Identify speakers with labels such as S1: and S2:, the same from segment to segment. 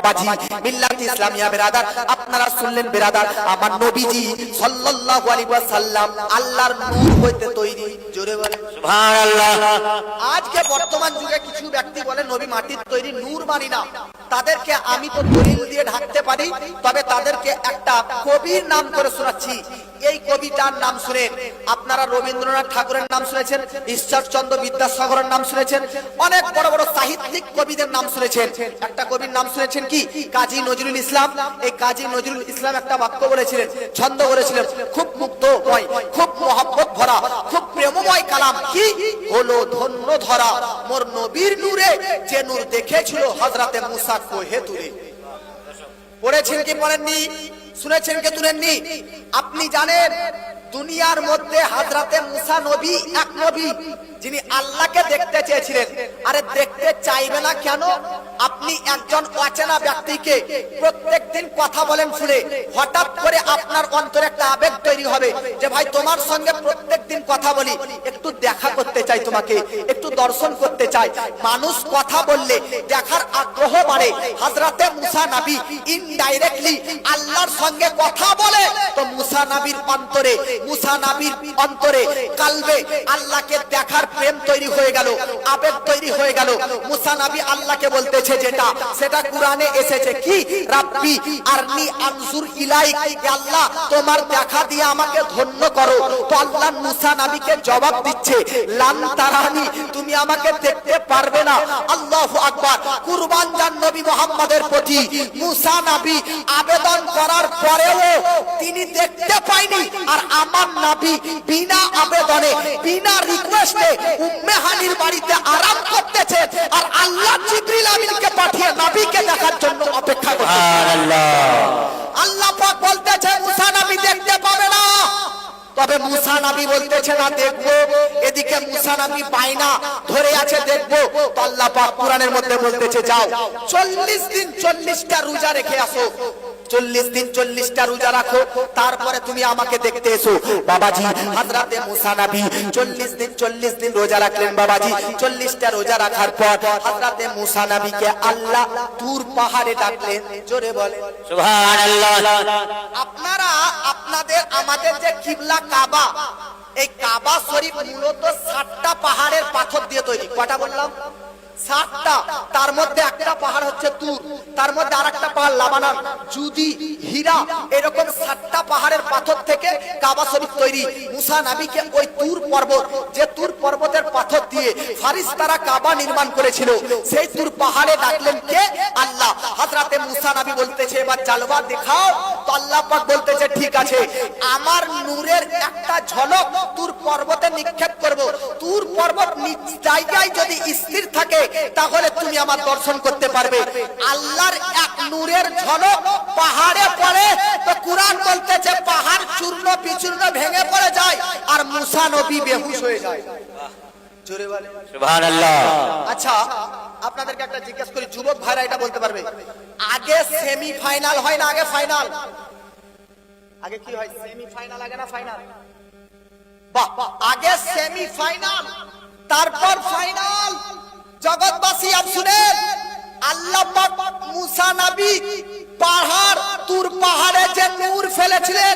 S1: বাবাজি মিল্লাত ইসলামিয়া বেরাদার, আপনারা শুনলেন বেরাদার, আমার নবীজি সাল্লাল্লাহু আলাইহি ওয়াসাল্লাম আল্লাহর নূর হইতে তৈরি। জোরে বলেন
S2: সুবহানাল্লাহ।
S1: আজকে বর্তমান যুগে কিছু ব্যক্তি বলে নবী মাটির তৈরি, নূর মানি না। তাদেরকে আমি তো দলিল দিয়ে ঢাকতে পারি, তবে তাদেরকে একটা কবির নাম করে শোনাচ্ছি। এই কবিতার নাম শুনেন আপনারা, রবীন্দ্রনাথ ঠাকুরের নাম শুনেছেন, ঈশ্বরচন্দ্র বিদ্যাসাগরের নাম শুনেছেন, অনেক বড় বড় সাহিত্যিক কবিদের নাম শুনেছেন। একটা কবির নাম শুনেছেন কি? কাজী নজরুল ইসলাম। এই কাজী নজরুল ইসলাম একটা বাক্য বলেছিলেন, ছন্দ বলেছিলেন, খুব মুগ্ধময়, খুব মহব্বত ভরা, খুব প্রেমময় কালাম। কি হলো ধন্য ধরা মোর নবীর নূরে, যে নূর দেখেছিল হযরতে মুসা কোহে তুরে। পড়েছেন কি পড়েননি? শুনেছেন কি শুনেননি? আপনি জানেন দুনিয়ার মধ্যে হযরতে মুসা নবী এক নবী যিনি আল্লাহকে দেখতে চেয়েছিলেন। আরে দেখতে চাইবে না কেন? আপনি একজন অচেনা ব্যক্তিকে প্রত্যেকদিন কথা বলেন শুনে, হঠাৎ করে আপনার অন্তরে একটা আবেগ তৈরি হবে যে ভাই তোমার সঙ্গে প্রত্যেকদিন কথা বলি, একটু দেখা করতে চাই, তোমাকে একটু দর্শন করতে চাই। মানুষ কথা বললে দেখার আগ্রহ বাড়ে। হযরতে মুসা নবী ইনডাইরেক্টলি আল্লাহর সঙ্গে কথা বলে, তো মুসা নবীর অন্তরে, মুসা নবীর অন্তরে কালবে আল্লাহকে দেখার প্রেম তৈরি হয়ে গেল, আবেগ তৈরি হয়ে গেল। মুসা নবী আল্লাহকে বলতেছে যেটা, সেটা কুরআনে এসেছে কি? রাব্বি আরনি আনজুর ইলাইক, হে আল্লাহ তোমার দেখা দিয়ে আমাকে ধন্য করো। তো আল্লাহ মুসা নবীকে জবাব দিচ্ছে, লান তারানি, তুমি আমাকে দেখতে পারবে না। আল্লাহু আকবার। কুরবান জান নবী মুহাম্মাদের প্রতি মুসা নবী আবেদন করার পরেও তিনি দেখতে পায়নি। আর আমার নবী বিনা আবেদনে, বিনা রিকোয়েস্টে উম্মে হানির বাড়িতে আরাম করতেছে, আর আল্লাহ জিবরিল আমিনকে পাঠিয়ে নবীকে দেখার জন্য অপেক্ষা করছে। সুবহানাল্লাহ। আল্লাহ পাক বলতেছে মুসা নবী দেখতে পাবে না, তবে মুসা নবী বলতেছে না দেখবো। এদিকে মুসা নবী পায় না, ধরে আছে দেখবো। তো আল্লাহ পাক কুরআনের মধ্যে বলতেছে যাও 40 দিন 40টা রোজা রেখে আসো, 40 দিন 40টা রোজা রাখো, তারপরে তুমি আমাকে দেখতে এসো। বাবাজি হযরতে মুসা নবী 40 দিন রোজা রাখলেন। বাবাজি 40টা রোজা রাখার পর হযরতে মুসা নবীকে আল্লাহ তুর পাহাড়ে ডাকলেন। জোরে বলে
S2: সুবহানাল্লাহ।
S1: আপনারা আপনাদের আমাদের যে কিবলা কাবা, এই কাবা শরীফ মূলত 7টা পাহাড়ের পাথর দিয়ে তৈরি। কয়টা বললাম? 7টা। তার মধ্যে একটা পাহাড় হচ্ছে তুর, তার মধ্যে আরেকটা পাহাড় লাবানন, জুদি, হীরা, এরকম 7টা পাহাড়ের পাথর থেকে কাবা শরীফ তৈরি। মুসা নবীকে ওই তুর পর্বত, যে তুর পর্বতের পাথর দিয়ে ফারিস্তারা কাবা নির্মাণ করেছিল, সেই তুর পাহাড়ে ডাকলেন কে? আল্লাহ। হযরতে মুসা নবী বলতেছে এবার জালওয়া দেখাও। তো আল্লাহ পাক বলতেছে ঠিক আছে, আমার নূরের একটা ঝলক তুর পর্বতে নিক্ষেপ করব। তুর পর্বত নিজ জায়গায় যদি স্থির থাকে তাহলে তুমি আমার দর্শন করতে পারবে। আল্লাহর এক নূরের ঝলক পাহাড়ে পড়ে, তো কুরআন বলতেছে পাহাড় চূর্ণ বিচূর্ণ ভেঙে পড়ে যায়, আর মুসা নবী বেহুশ হয়ে যায়। জোরে বলে
S2: সুবহানাল্লাহ।
S1: আচ্ছা আপনাদেরকে একটা জিজ্ঞেস করি, যুবক ভাইরা এটা বলতে পারবে, আগে সেমিফাইনাল হয় না আগে ফাইনাল? আগে কি হয়? সেমিফাইনাল আগে না ফাইনাল? বাহ, আগে সেমিফাইনাল তারপর ফাইনাল। জগৎবাসী আপ শুনেন, আল্লাহ পাক মুসা নবী পাহাড়, তুর পাহাড়ে যে নূর ফেলেছিলেন,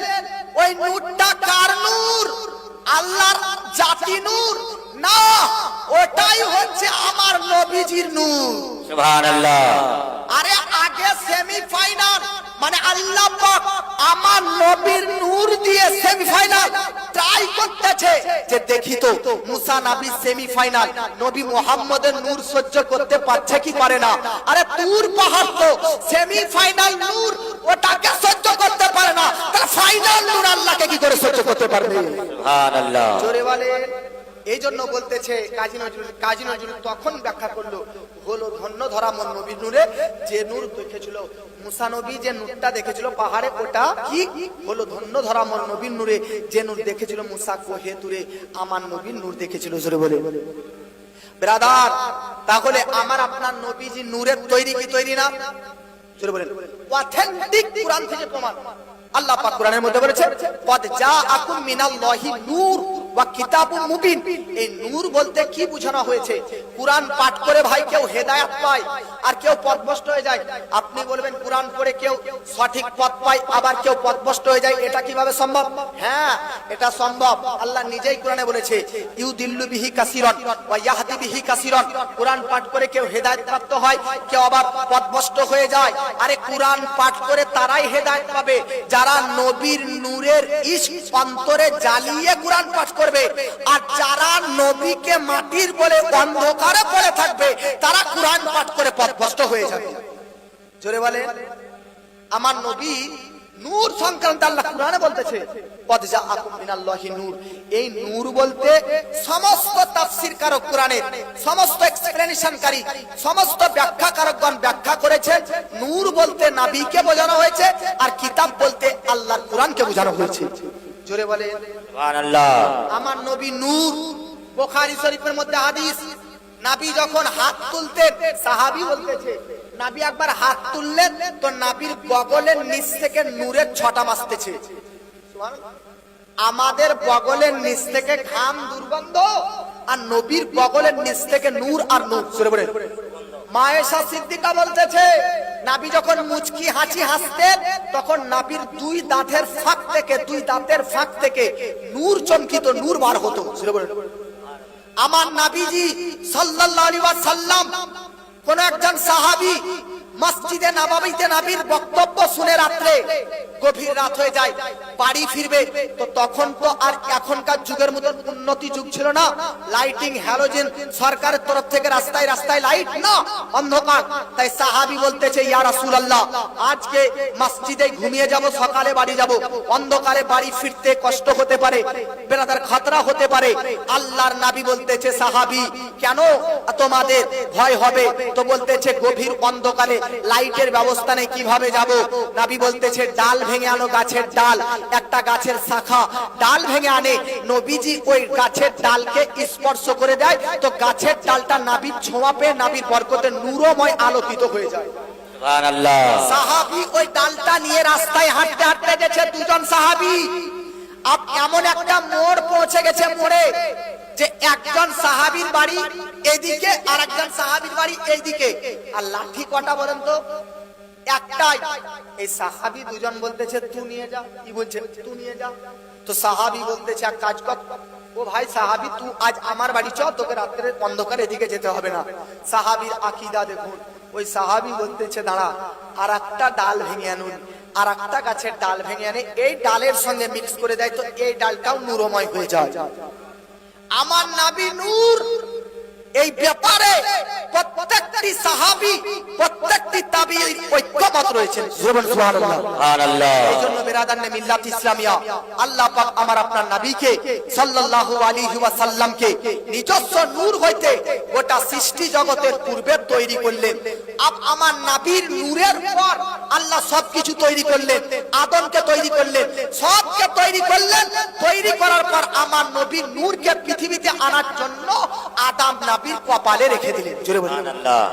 S1: ওই নূরটা কার নূর? আল্লাহর জাতি নূর না, ওটাই হচ্ছে আমার নবীজির নূর।
S2: সুবহানাল্লাহ।
S1: আরে আগে সেমিফাইনাল মানে আল্লাহ পাক আমার নবীর নূর দিয়ে সেমিফাইনাল ট্রাই করতেছে যে দেখি তো মুসা নবী সেমিফাইনাল নবী মুহাম্মদের নূর সহ্য করতে পারছে কি পারে না। আরে তুর পাহাড় তো সেমিফাইনাল নূর, ওটাকে সহ্য করতে পারে না, তাহলে ফাইনাল নূর আল্লাহকে কি করে সহ্য করতে পারবে?
S2: সুবহানাল্লাহ।
S1: জোরে বলে। এই জন্য বলতেছে কাজী নজরুল তখন ব্যাখ্যা করলো, হলো ধন্য ধরা মোর নবীর নূরে, যে নূর দেখেছিল মুসা নবী, যে নূরটা দেখেছিল পাহাড়ে, ওটা কি হলো ধন্য ধরা মোর নবীর নূরে, যে নূর দেখেছিল মুসা কোহে তুরে, আমার নবীর নূর দেখেছিল। জোরে বলে ব্রাদার, তাহলে আমার আপনার নবীজি নূরের তৈরি কি তৈরি না? জোরে বলেন। অথেন্টিক কুরআন থেকে প্রমাণ। আল্লাহ পাক কুরআনের মধ্যে বলেছে কদ জাআকুম মিনাল্লাহি নূর, ওয়া কিতাবুম মুবিন। এই নূর বলতে কি বোঝানো হয়েছে? কুরআন পাঠ করে ভাই কেউ হেদায়েত পায় আর কেউ পথভ্রষ্ট হয়ে যায়। আপনি বলবেন কুরআন পড়ে কেউ সঠিক পথ পায় আবার কেউ পথভ্রষ্ট হয়ে যায়, এটা কিভাবে সম্ভব? হ্যাঁ, এটা সম্ভব। আল্লাহ নিজেই কোরআনে বলেছে ইউদিল্লু বিহি কাসিরান ওয়া ইয়াহদি বিহি কাসিরান। কুরআন পাঠ করে কেউ হেদায়েত প্রাপ্ত হয়, কেউ আবার পথভ্রষ্ট হয়ে যায়। আরে কুরআন পাঠ করে তারাই হেদায়েত পাবে যারা নবীর নূরের ইশক অন্তরে জ্বালিয়ে কুরআন পাঠ করবে, আর যারা নবীকে মাটির বলে অন্ধকারে পড়ে থাকবে তারা কুরআন পাঠ করে পথভ্রষ্ট হয়ে যাবে। জোরে বলে আমার নবী নূর সংক্রান্ত আল্লাহ কুরআনে বলতেছে কদ জাআকুম মিনাল্লাহি নূর। এই নূর বলতে সমস্ত তাফসীরকারক কুরআনের সমস্ত এক্সপ্লেনেশনকারী সমস্ত ব্যাখ্যাকারকগণ ব্যাখ্যা করেছেন নূর বলতে নবীকে বোঝানো হয়েছে আর কিতাব বলতে আল্লাহর কুরআনকে বোঝানো হয়েছে। জোরে বলে
S2: সুবহানাল্লাহ।
S1: আমার নবী নূর। বুখারী শরীফের মধ্যে হাদিস, নবী যখন হাত তুলতেন সাহাবী বলতেছে নবী একবার হাত তুললেন তো নবীর বগলের নিচ থেকে নূরের ছটা আসতেছে। আমাদের বগলের নিচ থেকে ঘাম দুর্গন্ধ আর নবীর বগলের নিচ থেকে নূর আর নূর। জোরে বলে মায়েশা সিদ্দিকা বলতেছে নবী যখন মুচকি হাসি হাসতেন তখন নবীর দুই দাঁতের ফাঁক থেকে নূর চমকিত, নূর বার হতো। জোরে বলে আমার নবীজি সাল্লাল্লাহু আলাইহি ওয়াসাল্লাম কোন একজন সাহাবী মসজিদে নববীতে নবীর বক্তব্য শুনে রাত্রে গভীর রাত হয়ে যায়, বাড়ি ফিরবে তো তখন তো আর এখনকার যুগের মতো উন্নতি যুগ ছিল না, লাইটিং হ্যালোজেন সরকারের তরফ থেকে রাস্তায় রাস্তায় লাইট না, অন্ধকার। তাই সাহাবী বলতেছে ইয়া রাসূলুল্লাহ আজকে মসজিদে ঘুমিয়ে যাব, সকালে বাড়ি যাব, অন্ধকারে বাড়ি ফিরতে কষ্ট হতে পারে, বেনাদার খতরা হতে পারে। আল্লাহর নবী বলতেছে সাহাবী কেন তোমাদের ভয় হবে? তো বলতেছে গভীর অন্ধকারে লাইটের ব্যবস্থা নেই, কিভাবে যাব? নবী বলতেছে ডাল ভেঙে আনো, গাছের ডাল, একটা গাছের শাখা ডাল ভেঙে আনে, নবীজি ওই গাছের ডালকে স্পর্শ করে দেয় তো গাছের ডালটা নবীর ছোঁয়া পেয়ে নবীর বরকতে নূরময় আলোকিত হয়ে যায়।
S2: সুবহানাল্লাহ।
S1: সাহাবী ওই ডালটা নিয়ে রাস্তায় হাঁটতে হাঁটতে গেছে, দুজন সাহাবী এমন একটা মোড় পৌঁছে গেছে, মোড়ে যে একজন সাহাবীর বাড়ি এদিকে আর একজন সাহাবীর বাড়ি এইদিকে, আর লাঠি কটা বলেন তো? একটাই। এই সাহাবী দুজন বলতেছে তুই নিয়ে যা। কি বলছে? তুই নিয়ে যা। তো সাহাবী বলতেছে এক কাজ কর, ও ভাই সাহাবী তুই আজ আমার বাড়ি চ, তোকে রাত্রে অন্ধকার এদিকে যেতে হবে না। সাহাবীর আকীদা দেখুন। ওই সাহাবী বলতেছে দাঁড়া আর একটা ডাল ভেঙে আনুন, আর একটা গাছের ডাল ভেঙে আনে, এই ডালের সঙ্গে মিক্স করে দেয় তো এই ডালটাও নূরময় হয়ে যায়। আমার নবী নূর। এই ব্যাপারে প্রত্যেকটি সাহাবী প্রত্যেকটি তাবিঈ ঐক্যমত রয়েছে। সুবহানাল্লাহ
S2: সুবহানাল্লাহ।
S1: এইজন্য বিরাদানে মিল্লাত ইসলামিয়া আল্লাহ পাক আমার আপনার নবীকে সাল্লাল্লাহু আলাইহি ওয়াসাল্লামকে নিজস্ব নূর হইতে গোটা সৃষ্টি জগতের পূর্বে তৈরি করলেন। আমার নবীর নূরের পর আল্লাহ সবকিছু তৈরি করলেন, আদমকে তৈরি করলেন, সবকে তৈরি করলেন। তৈরি করার পর আমার নবীর নূরকে পৃথিবীতে আনার জন্য আদম নবীর কপালে রেখে দিলেন। জোরে বলুন
S2: সুবহানাল্লাহ।